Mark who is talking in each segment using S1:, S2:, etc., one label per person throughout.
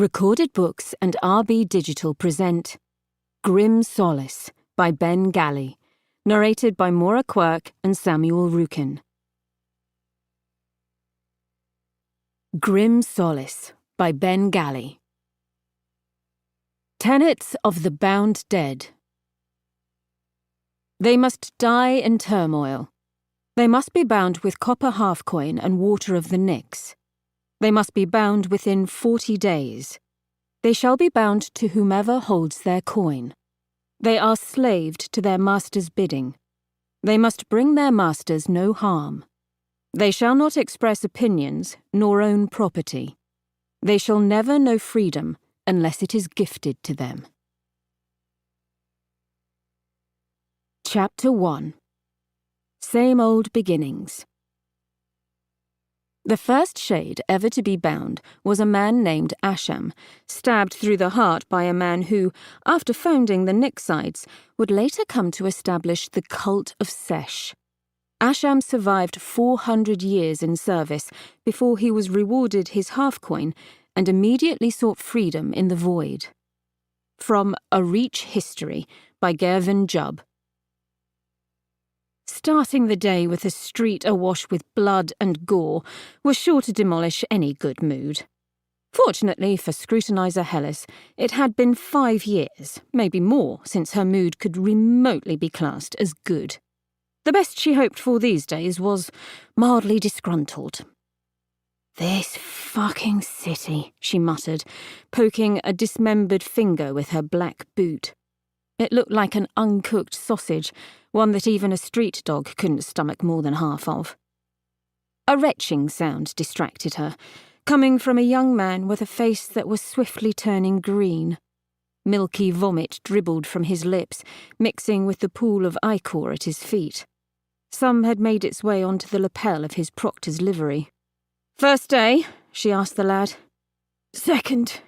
S1: Recorded Books and RB Digital present Grim Solace by Ben Galley, narrated by Maura Quirk and Samuel Rukin. Grim Solace by Ben Galley. Tenets of the Bound Dead. They must die in turmoil. They must be bound with copper half-coin and water of the Nix. They must be bound within 40 days. They shall be bound to whomever holds their coin. They are slaved to their master's bidding. They must bring their masters no harm. They shall not express opinions, nor own property. They shall never know freedom unless it is gifted to them. Chapter 1. Same Old Beginnings. The first shade ever to be bound was a man named Asham, stabbed through the heart by a man who, after founding the Nixides, would later come to establish the cult of Sesh. Asham survived 400 years in service before he was rewarded his half-coin and immediately sought freedom in the void. From A Reach History by Gervin Jubb. Starting the day with a street awash with blood and gore was sure to demolish any good mood. Fortunately for Scrutinizer Hellas, it had been 5 years, maybe more, since her mood could remotely be classed as good. The best she hoped for these days was mildly disgruntled. "This fucking city," she muttered, poking a dismembered finger with her black boot. It looked like an uncooked sausage, one that even a street dog couldn't stomach more than half of. A retching sound distracted her, coming from a young man with a face that was swiftly turning green. Milky vomit dribbled from his lips, mixing with the pool of ichor at his feet. Some had made its way onto the lapel of his proctor's livery. "First day?" she asked the lad. "Second.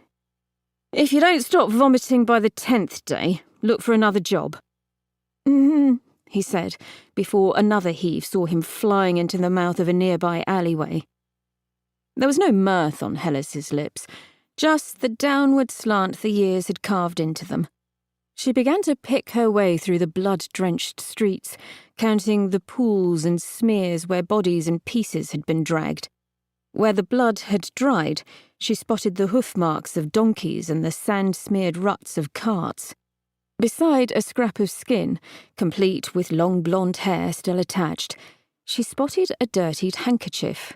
S1: If you don't stop vomiting by the 10th day, look for another job." He said, before another heave saw him flying into the mouth of a nearby alleyway. There was no mirth on Hellas's lips, just the downward slant the years had carved into them. She began to pick her way through the blood-drenched streets, counting the pools and smears where bodies and pieces had been dragged. Where the blood had dried, she spotted the hoof marks of donkeys and the sand-smeared ruts of carts. Beside a scrap of skin, complete with long blonde hair still attached, she spotted a dirtied handkerchief.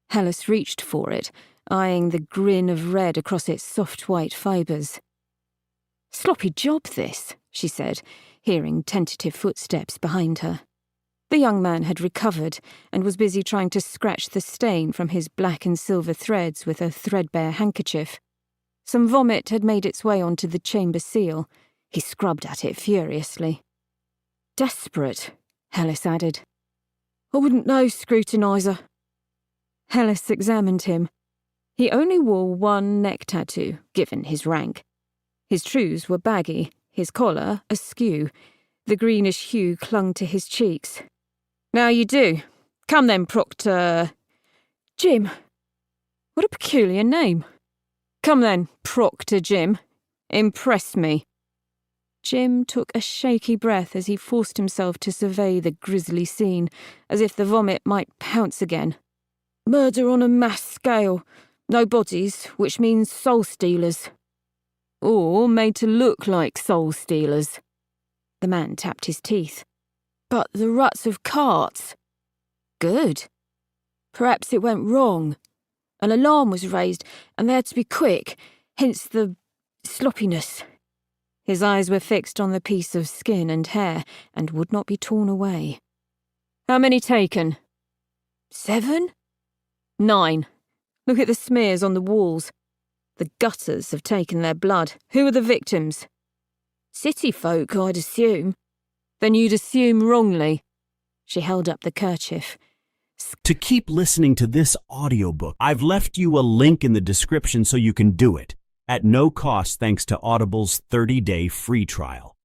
S1: Hellas reached for it, eyeing the grin of red across its soft white fibres. "Sloppy job, this," she said, hearing tentative footsteps behind her. The young man had recovered and was busy trying to scratch the stain from his black and silver threads with a threadbare handkerchief. Some vomit had made its way onto the chamber seal. He scrubbed at it furiously. "Desperate," Hellas added. "I wouldn't know, Scrutinizer." Hellas examined him. He only wore one neck tattoo, given his rank. His trews were baggy, his collar askew. The greenish hue clung to his cheeks. "Now you do. Come then, Proctor." "Jim. What a peculiar name." "Come then, Proctor Jim. Impress me." Jim took a shaky breath as he forced himself to survey the grisly scene, as if the vomit might pounce again. "Murder on a mass scale. No bodies, which means soul stealers." "Or made to look like soul stealers." The man tapped his teeth. "But the ruts of carts." "Good. Perhaps it went wrong. An alarm was raised, and they had to be quick, hence the sloppiness." His eyes were fixed on the piece of skin and hair, and would not be torn away. "How many taken?" 7? 9. Look at the smears on the walls. The gutters have taken their blood. Who are the victims?" "City folk, I'd assume." "Then you'd assume wrongly." She held up the kerchief.
S2: To keep listening to this audiobook, I've left you a link in the description so you can do it, at no cost thanks to Audible's 30-day free trial.